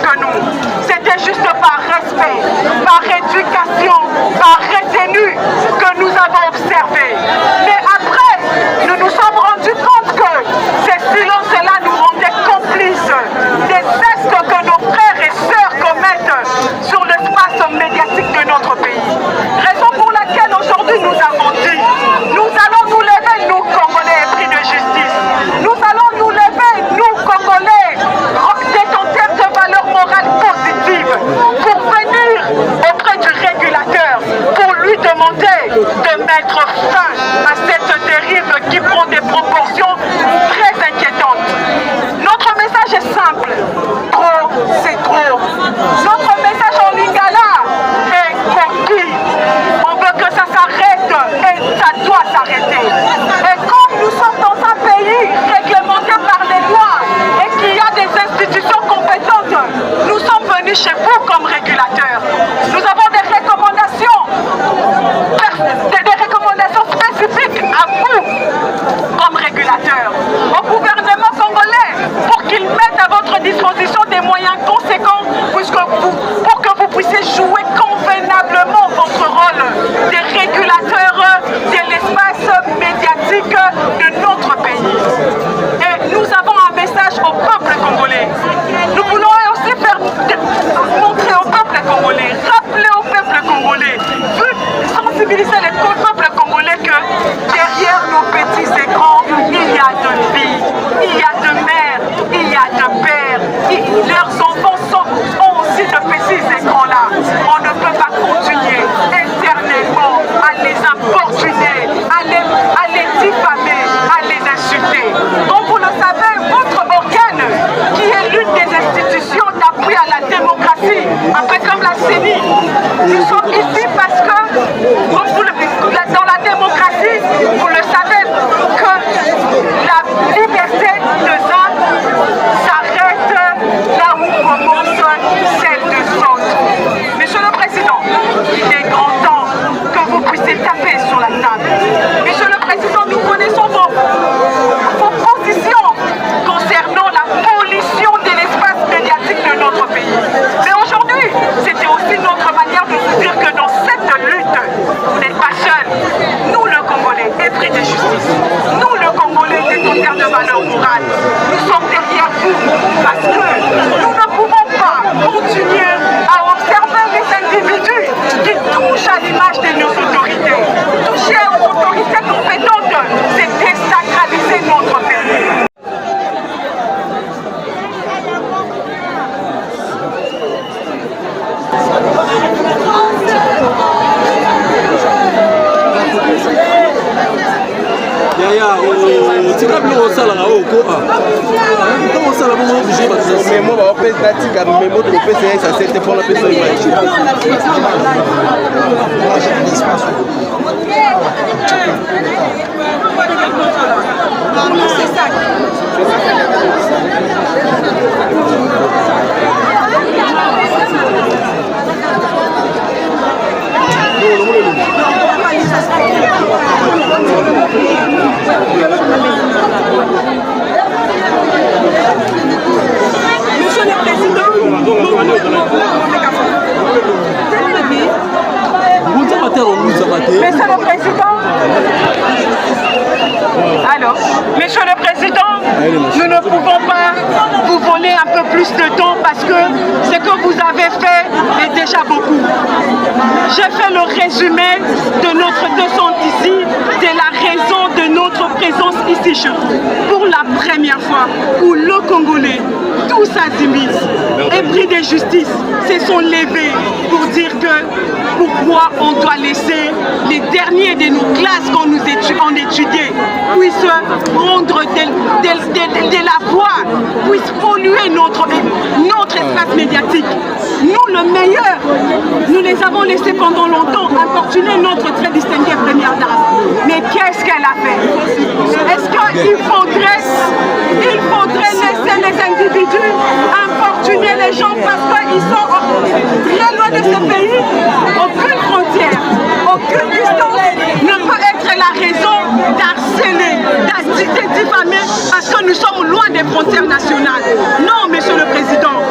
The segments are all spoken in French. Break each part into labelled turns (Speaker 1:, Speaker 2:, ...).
Speaker 1: que nous. C'était juste par respect, par éducation, par retenue que nous avons observé. Mais après, nous nous sommes rendus compte que ces silences-là nous rendaient complices des gestes que nos frères et sœurs commettent sur l'espace médiatique de notre pays. Raison pour laquelle aujourd'hui nous avons dit, nous allons nous lever, nous Congolais épris de justice. Nous allons nous lever, nous Congolais, détenteurs de valeurs morales positives, pour venir auprès du régulateur, pour lui demander de mettre fin à cette dérive qui prend des proportions très inquiétantes. Notre message est simple, trop c'est trop. Notre message en lingala est conquis. On veut que ça s'arrête et ça doit s'arrêter. Et comme nous sommes dans un pays réglementé par les lois et qu'il y a des institutions compétentes, nous sommes venus chez vous comme régulateurs. Nous avons des recommandations spécifiques à vous comme régulateurs, au gouvernement congolais, pour qu'il mette à votre disposition des moyens conséquents pour que vous puissiez jouer convenablement votre rôle des régulateurs de l'espace médiatique de notre pays. Et nous avons un message au peuple congolais. Nous voulons aussi montrer au peuple congolais, rappeler au peuple congolais, sensibiliser le peuple congolais que derrière nos petits écrans, il y a de vie, il y a de mères, il y a de pères, leurs enfants ont aussi de petits écrans-là. On ne peut pas continuer éternellement à les importuner, à les diffamer, à les insulter. Donc vous le savez, votre organe, qui est l'une des institutions d'appui à la démocratie, un peu comme la CENI, nous sommes ici parce que dans la démocratie, vous le savez, que la liberté de zone s'arrête là où commence celle de saute. Monsieur le Président, il est grand temps que vous puissiez taper sur la table. Monsieur le Président, nous connaissons vos positions concernant la pollution de l'espace médiatique de notre pays. Mais aujourd'hui, c'était aussi notre manière de vous dire que dans cette lutte, vous n'êtes pas seul. Nous, le Congolais, épris de justice, nous, le Congolais, détenteurs de valeurs morales, nous sommes derrière vous parce que nous ne pouvons pas continuer à observer les individus qui touchent à l'image de nos autorités. Toucher aux autorités compétentes, c'est désacraliser notre pays. Monsieur le Président, Monsieur le Président, nous ne pouvons pas vous voler un peu plus de temps parce que ce que vous avez fait est déjà beaucoup. J'ai fait le résumé de notre descente ici, de la raison de notre présence ici chez vous. Pour la première fois où le Congolais, tous azimuts, épris de justice, se sont levés pour dire que pourquoi on doit laisser les derniers de nos classes qu'on nous étudiait puissent prendre de la voix, puissent polluer notre espace médiatique. Nous, le meilleur, nous les avons laissés pendant longtemps importuner notre très distinguée première dame. Mais qu'est-ce qu'elle a fait? Est-ce qu'il faudrait laisser les individus importuner les gens parce qu'ils sont très loin de ce pays? Aucune frontière, aucune distance ne peut être la raison d'harceler, de diffamer parce que nous sommes loin des frontières nationales. Non, Monsieur le Président.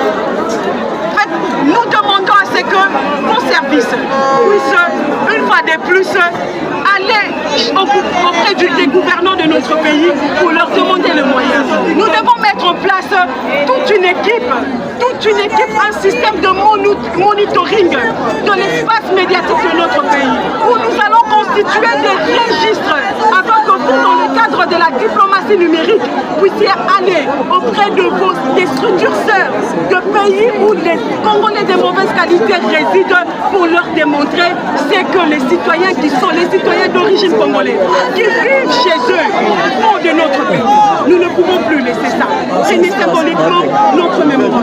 Speaker 1: un système de monitoring de l'espace médiatique de notre pays, où nous allons constituer des registres afin que vous, dans le cadre de la diplomatie numérique, puissiez aller auprès des structures sœurs de pays où les Congolais de mauvaise qualité résident pour leur démontrer c'est que les citoyens qui sont les citoyens d'origine congolaise, qui vivent chez eux, font de notre pays. Nous ne pouvons plus laisser ça. C'est symboliquement notre mémoire.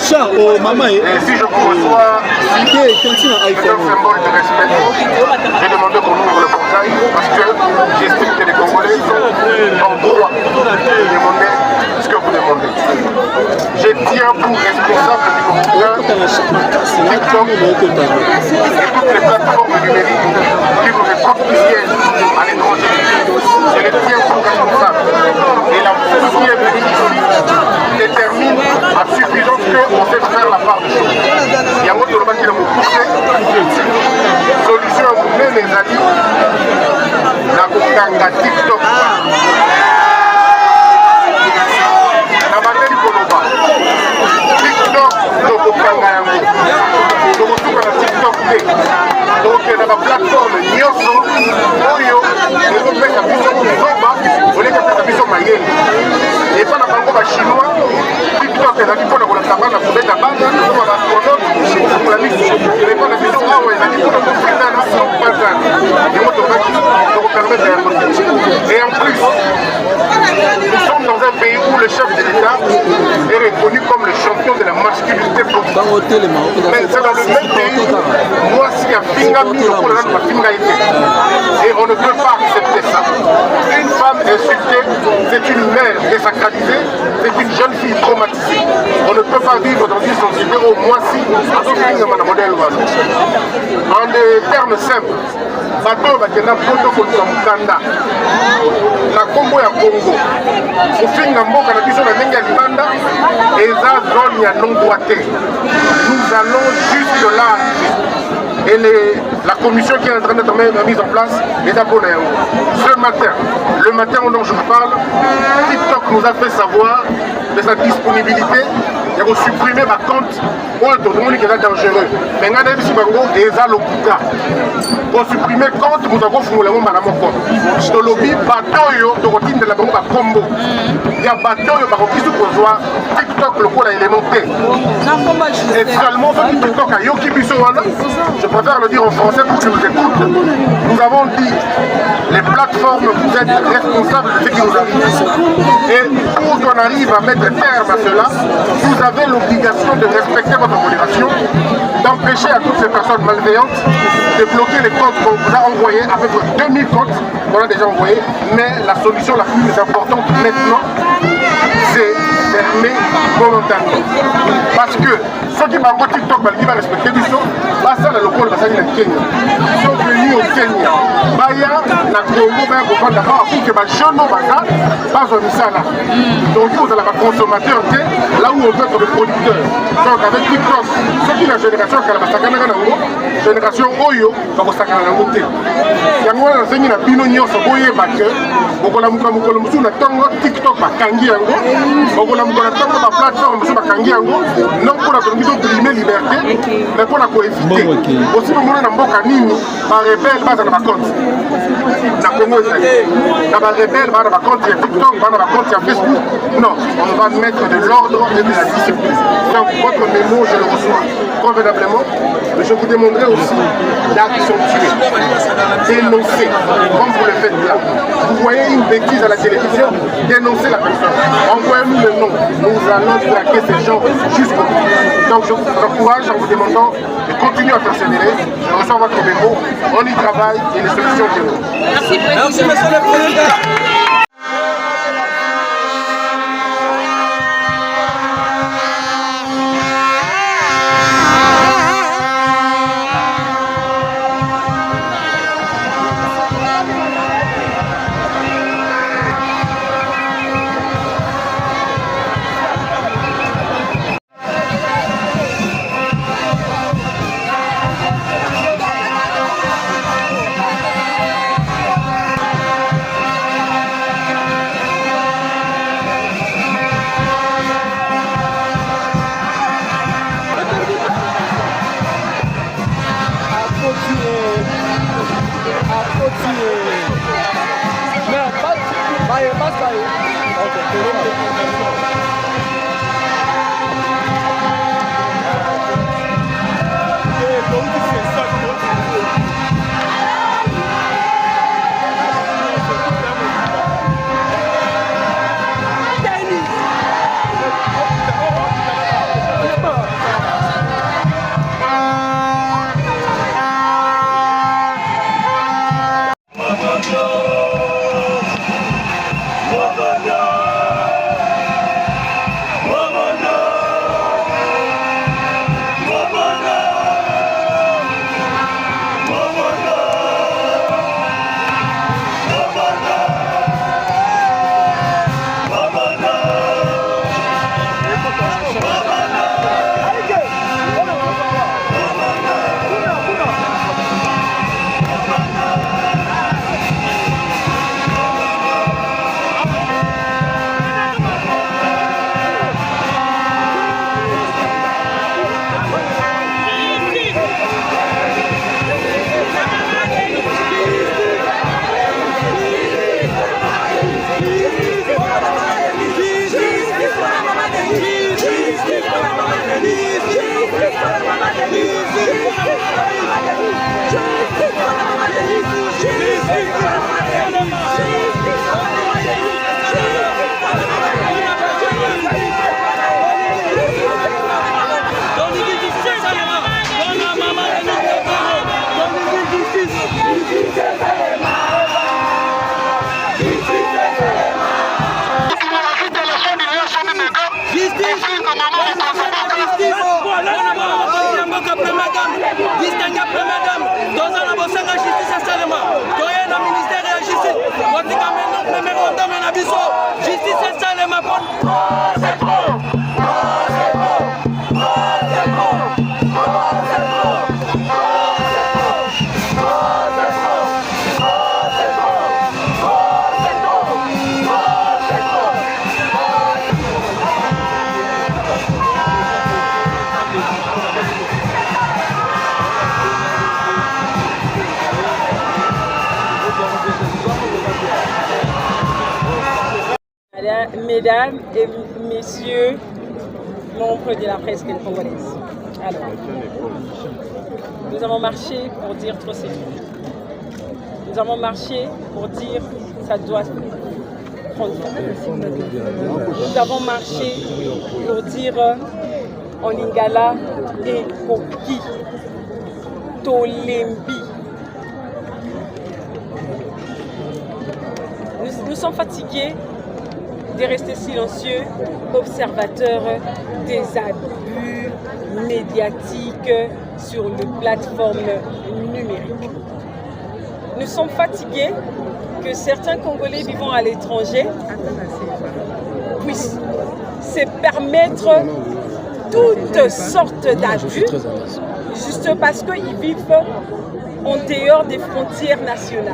Speaker 2: Chat, oh maman.
Speaker 3: Et si je vous reçois, c'est un symbole de respect. J'ai demandé qu'on ouvre le portail parce que j'estime que les Congolais sont en droit de demander ce que vous demandez. Je tiens pour responsable du comité TikTok et toutes les plateformes numériques qui vous propiciennent à l'étranger. Je les tiens pour responsable. Et la police qui est venue ici détermine à suffisance qu'on sait faire la part des choses. Il y a un autre qui va vous pousser. Solution à vous mener les amis. La Kukanga TikTok. La bataille Koloba. TikTok, le Kukanga Yango. Le Kukanga TikTok. Donc, il y a la plateforme Nyoso. Oyo. Les Européens qui sont en Zoba. On est qui sont Mayenne. Et pas dans le chinois. TikTok est pour la cabane, pour mettre la bande, pour la astronaute, pour la mission. Et pas la mission, ah ouais, il pour la conférence, pas ça. Et moi, je vous permettre de. Et en plus, nous sommes dans un pays où le chef de l'État est reconnu comme le champion de la masculinité politique. Mais c'est dans le même pays, moi, si y a Fingami, et on ne peut pas accepter ça. Une femme insultée, c'est une mère désacralisée, c'est une jeune fille traumatisée. On ne peut pas vivre dans une société au moins si en des termes simples, bateau bakenda poto kolisa mokanda na kombo ya Congo kofinga mboka na biso na ndenge ya libanda eza zone ya non-droité. Nous allons juste là. Et la commission qui est en train d'être mise en place est à Bonaire. Ce matin, le matin dont je vous parle, TikTok nous a fait savoir de sa disponibilité de supprimer ma compte pour le monde qui est dangereux. Mais nous avons dit que pour supprimer compte, nous avons fait mon compte. Je lobby bateau de routine de la bombe à combo. Il y a bateau qui se pose TikTok le code élémentaire. Et seulement ce TikTok a Yoki Bissouana, je préfère le dire en français pour que vous écoutez. Nous avons dit les plateformes, vous êtes responsables de ce qui nous arrive. Et pour qu'on arrive à mettre terme à cela, vous avez l'obligation de respecter votre modération, d'empêcher à toutes ces personnes malveillantes de bloquer les comptes qu'on vous a envoyés, à peu près 2000 comptes qu'on a déjà envoyés. Mais la solution la plus importante maintenant, c'est fermer volontairement. Parce que ceux qui m'envoient TikTok, ils vont respecter du son, ça le local va s'allier au Kenya. Ils sont venus au Kenya. Baya, la Congo, va pour que les jeunes n'ont pas ça là. Donc vous avez un consommateur là où on veut être le producteur. Donc avec TikTok, c'est une génération qui a la génération Oyo, va vous sacanner la montée. Il y a un enseigne na bino nyonso boye bake, bokola mukolo musu na tongo TikTok bakangi yango, bokola mukolo tongo ba plateforme musu bakangi yango, non pour la permission de la liberté, mais pour la coefficient. Aussi nous na mboka nini ba rebelle basa na ba compte. Na Congo na ba rebelle ba na ba compte ya TikTok, ba na ba compte ya Facebook. Non, on va mettre de l'ordre et de la discipline. Donc votre mémo je le reçois convenablement, mais je vous demanderai aussi d'accentuer, dénoncer, comme vous le faites là. Vous voyez une bêtise à la télévision, dénoncez la personne. Envoyez-nous le nom. Nous allons traquer ces gens jusqu'au bout. Donc je vous encourage en vous demandant de continuer à persévérer. Je reçois votre mémo, on y travaille et les solutions viendront.
Speaker 4: Merci, Président. Merci, Monsieur le Président.
Speaker 5: Mesdames et messieurs, membres de la presse congolaise. Alors, nous avons marché pour dire trop c'est tout. Nous avons marché pour dire ça doit prendre fin. Nous avons marché pour dire en lingala et koki tolembi. Nous sommes fatigués de rester silencieux, observateurs des abus médiatiques sur les plateformes numériques. Nous sommes fatigués que certains Congolais vivant à l'étranger puissent se permettre toutes sortes d'abus juste parce qu'ils vivent en dehors des frontières nationales.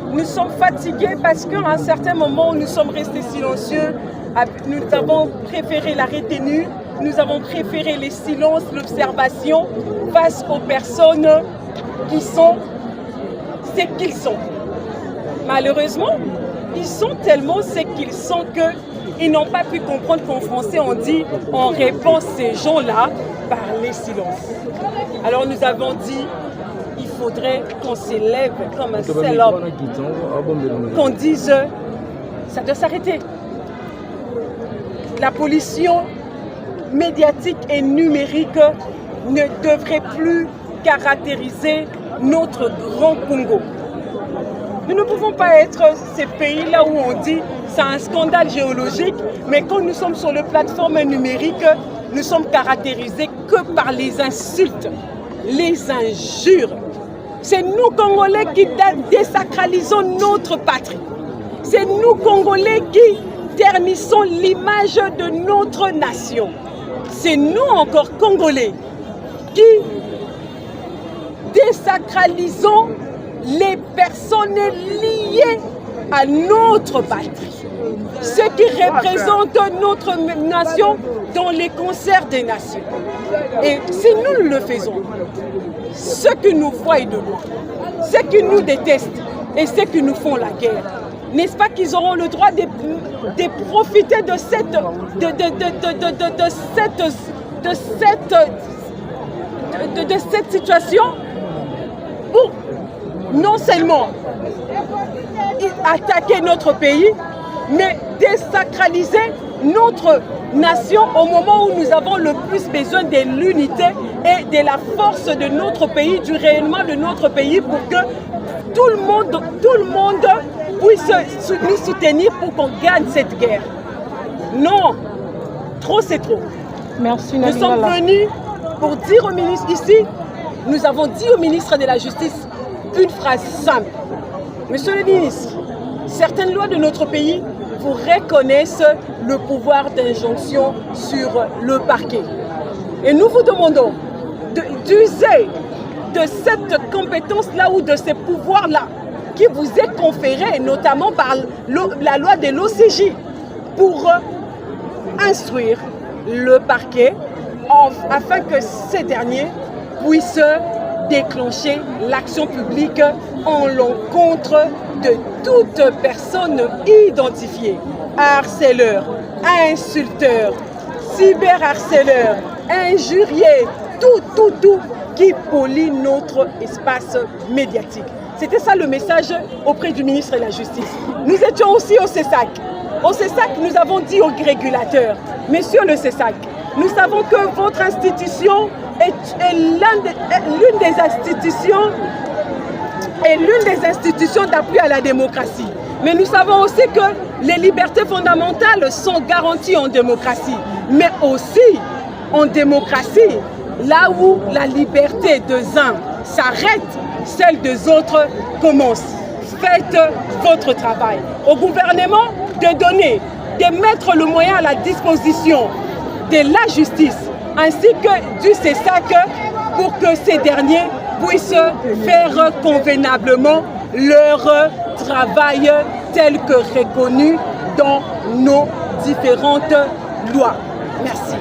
Speaker 5: Nous sommes fatigués parce qu'à un certain moment, nous sommes restés silencieux. Nous avons préféré la retenue, nous avons préféré les silences, l'observation face aux personnes qui sont ce qu'ils sont. Malheureusement, ils sont tellement ce qu'ils sont qu'ils n'ont pas pu comprendre qu'en français, on dit on répond ces gens-là par les silences. Alors nous avons dit il faudrait qu'on s'élève comme un seul homme, qu'on dise ça doit s'arrêter. La pollution médiatique et numérique ne devrait plus caractériser notre grand Congo. Nous ne pouvons pas être ces pays-là où on dit c'est un scandale géologique, mais quand nous sommes sur les plateformes numériques, nous sommes caractérisés que par les insultes, les injures. C'est nous, Congolais, qui désacralisons notre patrie. C'est nous, Congolais, qui ternissons l'image de notre nation. C'est nous, encore Congolais, qui désacralisons les personnes liées à notre patrie. ce qui représente notre nation dans les concerts des nations. Et si nous le faisons, ceux qui nous voient de loin, ceux qui nous détestent et ceux qui nous font la guerre, n'est-ce pas qu'ils auront le droit de profiter de cette situation pour non seulement attaquer notre pays, mais désacraliser notre nation au moment où nous avons le plus besoin de l'unité et de la force de notre pays, du rayonnement de notre pays, pour que tout le monde puisse nous soutenir pour qu'on gagne cette guerre. Non, trop c'est trop.
Speaker 6: Merci,
Speaker 5: nous sommes venus pour dire au ministre ici, nous avons dit au ministre de la Justice une phrase simple. Monsieur le ministre, certaines lois de notre pays vous reconnaissent le pouvoir d'injonction sur le parquet. Et nous vous demandons d'user de cette compétence-là ou de ces pouvoirs-là qui vous est conféré, notamment par la loi de l'OCJ, pour instruire le parquet afin que ces derniers puissent déclencher l'action publique en l'encontre de toute personne identifiée, harceleur, insulteur, cyberharceleur, injurié, tout qui pollue notre espace médiatique. C'était ça le message auprès du ministre de la Justice. Nous étions aussi au CESAC. Au CESAC, nous avons dit aux régulateurs, Monsieur le CESAC, nous savons que votre institution est l'une des institutions d'appui à la démocratie. Mais nous savons aussi que les libertés fondamentales sont garanties en démocratie. Mais aussi en démocratie, là où la liberté des uns s'arrête, celle des autres commence. Faites votre travail. Au gouvernement de mettre le moyen à la disposition de la justice ainsi que du CESAC pour que ces derniers puissent faire convenablement leur travail tel que reconnu dans nos différentes lois. Merci.